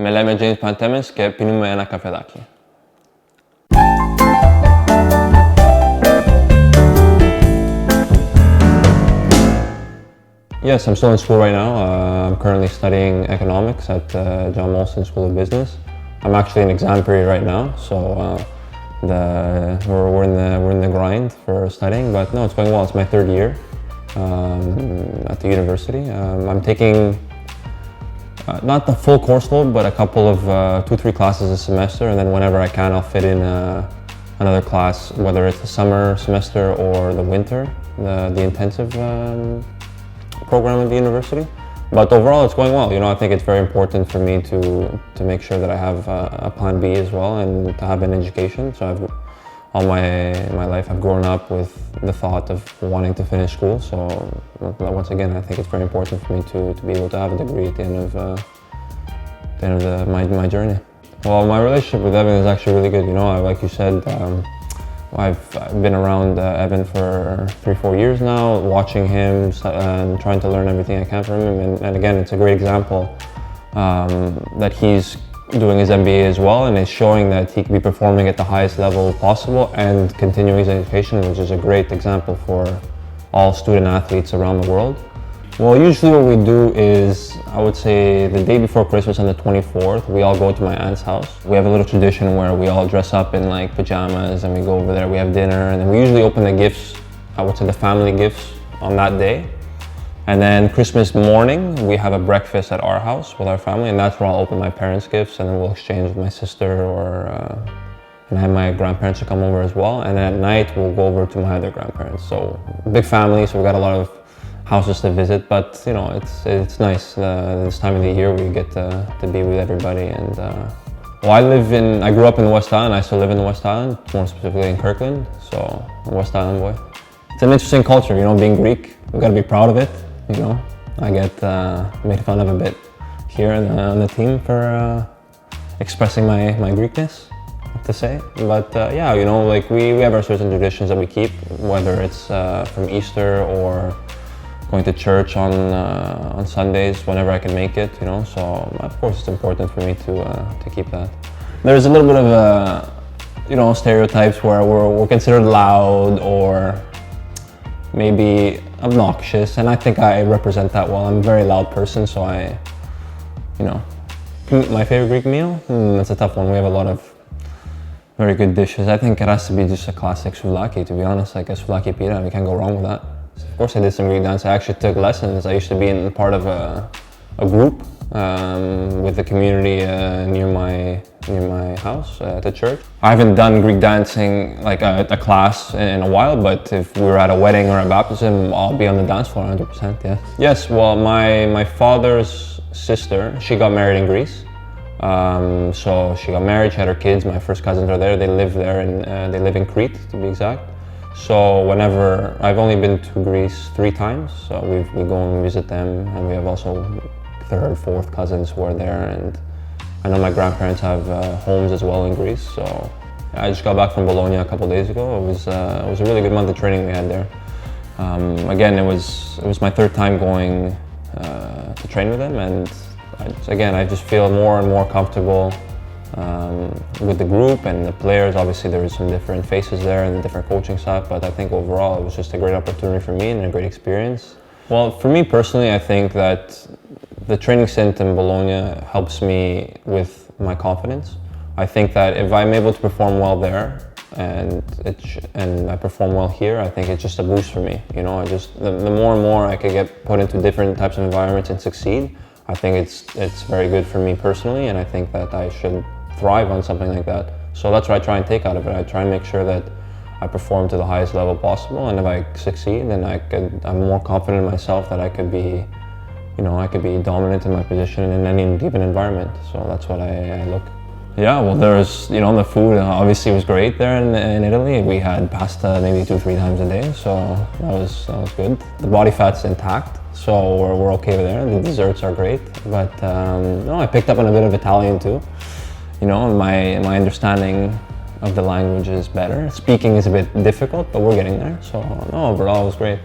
Me leme James Pantemis και πίνουμε ένα καφεδάκι. Yes, I'm still in school right now. I'm currently studying economics at John Molson School of Business. I'm actually in exam period right now, so we're in the grind for studying. But no, it's going well. It's my third year at the university. I'm taking not the full course load, but a couple of 2-3 classes a semester, and then whenever I can, I'll fit in another class, whether it's the summer semester or the winter, the intensive program at the university. But overall, it's going well. You know, I think it's very important for me to make sure that I have a plan B as well, and to have an education. So all my life I've grown up with the thought of wanting to finish school. So once again, I think it's very important for me to be able to have a degree at the end of my journey. Well, my relationship with Evan is actually really good. You know, like you said, I've been around Evan for 3-4 years now, watching him and trying to learn everything I can from him. And again, it's a great example that he's doing his MBA as well, and is showing that he can be performing at the highest level possible and continuing his education, which is a great example for all student athletes around the world. Well, usually what we do is, I would say the day before Christmas on the 24th, we all go to my aunt's house. We have a little tradition where we all dress up in like pajamas and we go over there, we have dinner, and then we usually open the gifts, I would say the family gifts on that day. And then Christmas morning, we have a breakfast at our house with our family, and that's where I'll open my parents' gifts, and then we'll exchange with my sister, and I have my grandparents to come over as well. And then at night, we'll go over to my other grandparents. So big family, so we've got a lot of houses to visit, but you know, it's nice. This time of the year, we get to be with everybody. And well, I grew up in the West Island. I still live in the West Island, more specifically in Kirkland. So I'm a West Island boy. It's an interesting culture, you know, being Greek. We've got to be proud of it. You know, I get made fun of a bit here on the team for expressing my Greekness, to say. But yeah, you know, like we have our certain traditions that we keep, whether it's from Easter or going to church on Sundays whenever I can make it. You know, so of course it's important for me to keep that. There's a little bit of you know, stereotypes where we're considered loud or maybe obnoxious, and I think I represent that well. I'm a very loud person, so you know, my favorite Greek meal? That's a tough one. We have a lot of very good dishes. I think it has to be just a classic souvlaki, to be honest, like a souvlaki pita. You can't go wrong with that. Of course, I did some Greek dance. I actually took lessons. I used to be in part of a group with the community near my house at the church. I haven't done Greek dancing like a class in a while, but if we were at a wedding or a baptism, I'll be on the dance floor 100%, yeah. Yes, well, my father's sister, she got married in Greece. So she got married, she had her kids, my first cousins are there, they live there, and they live in Crete, to be exact. So whenever, I've only been to Greece 3 times, so we go and visit them, and we have also 3rd, 4th cousins who are there, and I know my grandparents have homes as well in Greece. So yeah, I just got back from Bologna a couple days ago. It was a really good month of training we had there. Again, it was my 3rd time going to train with them, and I just feel more and more comfortable with the group and the players. Obviously, there was some different faces there and different coaching staff, but I think overall it was just a great opportunity for me and a great experience. Well, for me personally, I think that the training stint in Bologna helps me with my confidence. I think that if I'm able to perform well there and I perform well here, I think it's just a boost for me. You know, the more and more I can get put into different types of environments and succeed, I think it's very good for me personally, and I think that I should thrive on something like that. So that's what I try and take out of it. I try and make sure that I perform to the highest level possible, and if I succeed, then I'm more confident in myself that I could be dominant in my position in any given environment. So that's what I look. Yeah, well, there's, you know, the food obviously was great there in Italy. We had pasta maybe 2-3 times a day, so that was good. The body fat's intact, so we're okay there. The desserts are great, but no, I picked up on a bit of Italian too. You know, my understanding of the language is better. Speaking is a bit difficult, but we're getting there. So no, overall it was great.